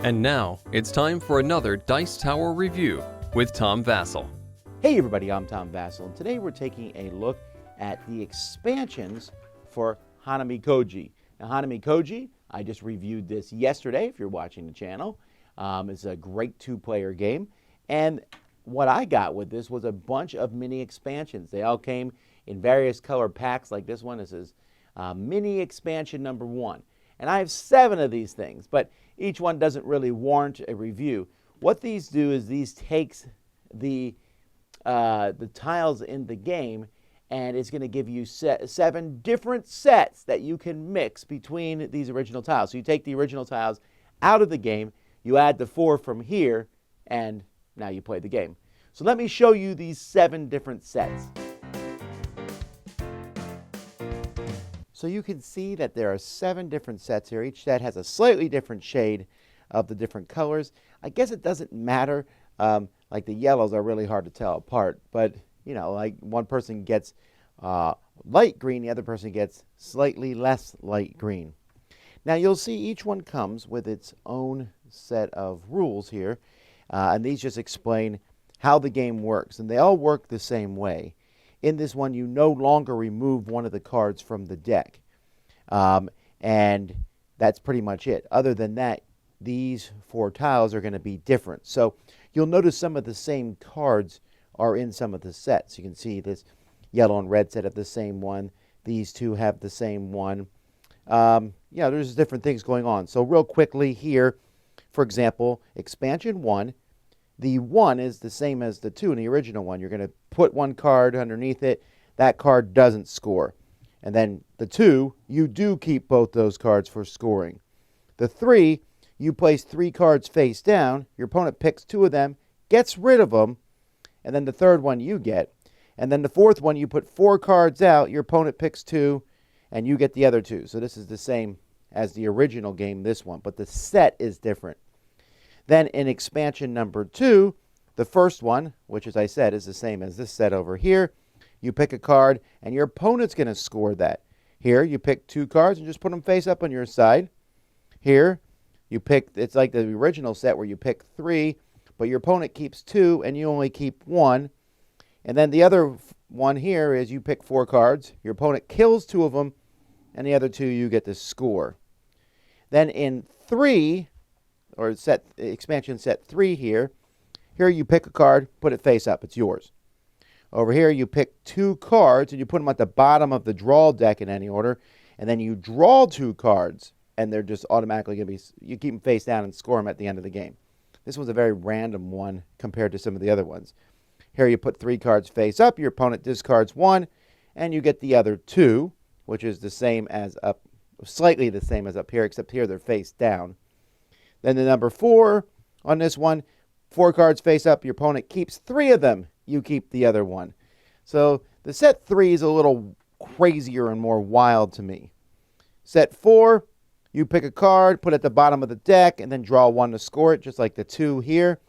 And now, it's time for another Dice Tower review with Tom Vasel. Hey everybody, I'm Tom Vasel, and today we're taking a look at the expansions for Hanamikoji. Now, Hanamikoji, I just reviewed this yesterday, if you're watching the channel. It's a great two-player game, and what I got with this was a bunch of mini expansions. They all came in various color packs, like this one. This is mini expansion number 1. And I have 7 of these things, but each one doesn't really warrant a review. What these do is these takes the tiles in the game, and it's going to give you 7 different sets that you can mix between these original tiles. So you take the original tiles out of the game, you add the 4 from here, and now you play the game. So let me show you these 7 different sets. So you can see that there are 7 different sets here. Each set has a slightly different shade of the different colors. I guess it doesn't matter. Like the yellows are really hard to tell apart. But, you know, like one person gets light green, the other person gets slightly less light green. Now you'll see each one comes with its own set of rules here. And these just explain how the game works. And they all work the same way. In this one, you no longer remove one of the cards from the deck. And that's pretty much it. Other than that, these 4 tiles are going to be different. So you'll notice some of the same cards are in some of the sets. You can see this yellow and red set have the same one. These 2 have the same one. There's different things going on. So real quickly here, for example, expansion 1. The 1 is the same as the 2 in the original one. You're going to put 1 card underneath it. That card doesn't score. And then the 2, you do keep both those cards for scoring. The 3, you place 3 cards face down. Your opponent picks 2 of them, gets rid of them, and then the 3rd one you get. And then the 4th one, you put 4 cards out. Your opponent picks 2, and you get the other 2. So this is the same as the original game, this one, but the set is different. Then in expansion number 2, the first one, which as I said is the same as this set over here, you pick a card and your opponent's going to score that. Here you pick 2 cards and just put them face up on your side. Here you pick, it's like the original set where you pick 3, but your opponent keeps 2 and you only keep 1. And then the other one here is you pick 4 cards, your opponent kills 2 of them, and the other 2 you get to score. Then in 3, or expansion set 3 here you pick a card, put it face up, it's yours. Over here you pick 2 cards and you put them at the bottom of the draw deck in any order, and then you draw 2 cards and they're just automatically going to be, you keep them face down and score them at the end of the game. This was a very random one compared to some of the other ones. Here you put 3 cards face up, your opponent discards 1, and you get the other 2, which is the same as up, slightly the same as up here, except here they're face down. Then the number 4 on this one, 4 cards face up, your opponent keeps 3 of them, you keep the other 1. So the set 3 is a little crazier and more wild to me. Set 4, you pick a card, put it at the bottom of the deck, and then draw 1 to score it, just like the 2 here.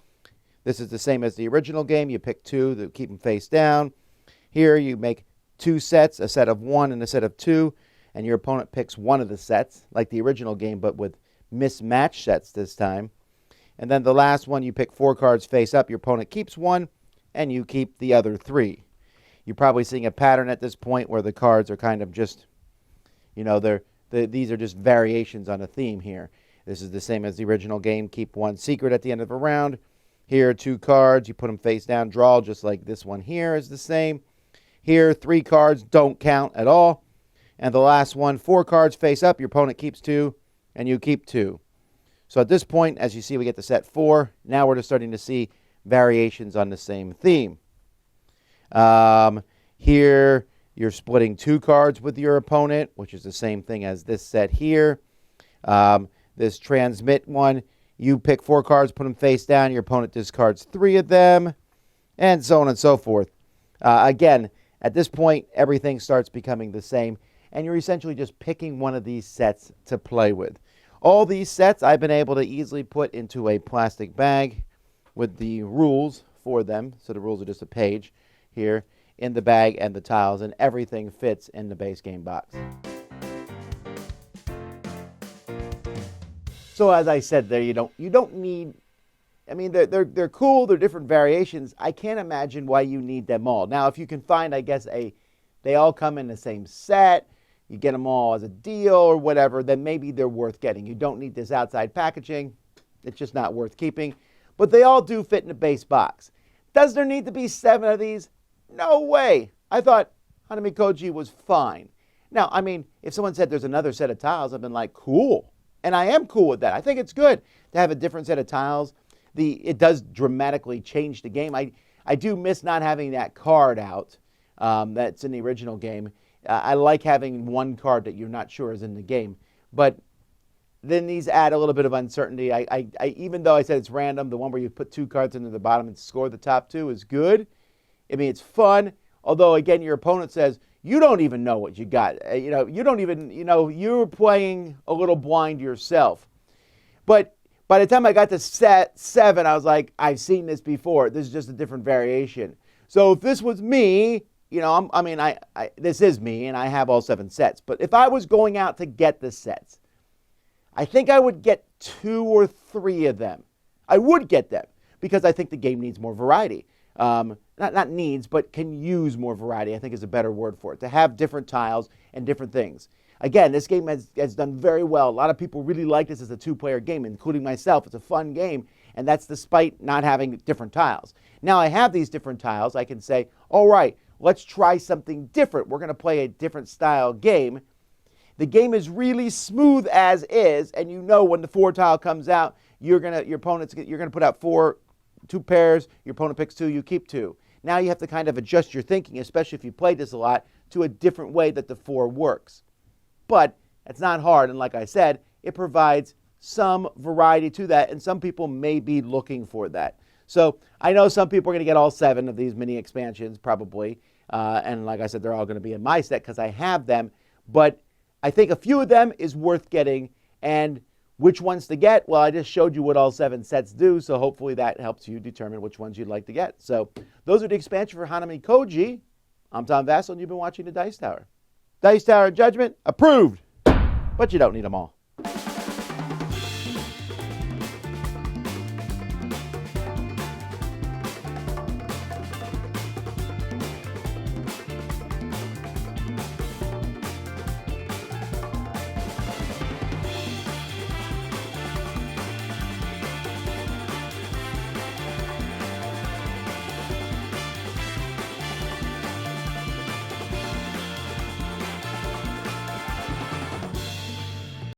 This is the same as the original game. You pick 2 to keep them face down. Here you make 2 sets, a set of 1 and a set of 2, and your opponent picks 1 of the sets, like the original game, but with mismatched sets this time. And then the last one, you pick 4 cards face up, your opponent keeps 1, and you keep the other 3. You're probably seeing a pattern at this point where the cards are kind of just, you know, these are just variations on a theme here. This is the same as the original game, keep 1 secret at the end of a round. Here, 2 cards, you put them face down, draw, just like this one here is the same. Here, 3 cards don't count at all. And the last one, 4 cards face up, your opponent keeps 2, and you keep 2. So at this point, as you see, we get to set 4. Now we're just starting to see variations on the same theme. Here, you're splitting 2 cards with your opponent, which is the same thing as this set here. This transmit one, you pick 4 cards, put them face down, your opponent discards 3 of them, and so on and so forth. Again, at this point, everything starts becoming the same, and you're essentially just picking one of these sets to play with. All these sets I've been able to easily put into a plastic bag with the rules for them. So the rules are just a page here in the bag and the tiles, and everything fits in the base game box. So as I said there, you don't need. I mean, they're cool. They're different variations. I can't imagine why you need them all. Now, if you can find, I guess, they all come in the same set. You get them all as a deal or whatever, then maybe they're worth getting. You don't need this outside packaging. It's just not worth keeping. But they all do fit in a base box. Does there need to be 7 of these? No way. I thought Hanamikoji was fine. Now, I mean, if someone said there's another set of tiles, I've been like, cool. And I am cool with that. I think it's good to have a different set of tiles. It does dramatically change the game. I do miss not having that card out that's in the original game. I like having one card that you're not sure is in the game. But then these add a little bit of uncertainty. I even though I said it's random, the one where you put 2 cards into the bottom and score the top 2 is good. I mean, it's fun. Although, again, your opponent says, you don't even know what you got. You don't even, you're playing a little blind yourself. But by the time I got to set 7, I was like, I've seen this before. This is just a different variation. So if this was me, this is me, and I have all 7 sets. But if I was going out to get the sets, I think I would get 2 or 3 of them. I would get them because I think the game needs more variety. Not needs, but can use more variety, I think is a better word for it, to have different tiles and different things. Again, this game has done very well. A lot of people really like this as a 2-player game, including myself. It's a fun game, and that's despite not having different tiles. Now I have these different tiles. I can say, all right, let's try something different. We're going to play a different style game. The game is really smooth as is, and when the 4 tile comes out, you're going to put out 2 pairs. Your opponent picks 2, you keep 2. Now you have to kind of adjust your thinking, especially if you played this a lot, to a different way that the 4 works. But it's not hard, and like I said, it provides some variety to that, and some people may be looking for that. So I know some people are going to get all 7 of these mini expansions, probably, and like I said, they're all going to be in my set because I have them, but I think a few of them is worth getting, and which ones to get? Well, I just showed you what all 7 sets do, so hopefully that helps you determine which ones you'd like to get. So those are the expansion for Hanamikoji. I'm Tom Vasel, and you've been watching the Dice Tower. Dice Tower Judgment, approved, but you don't need them all.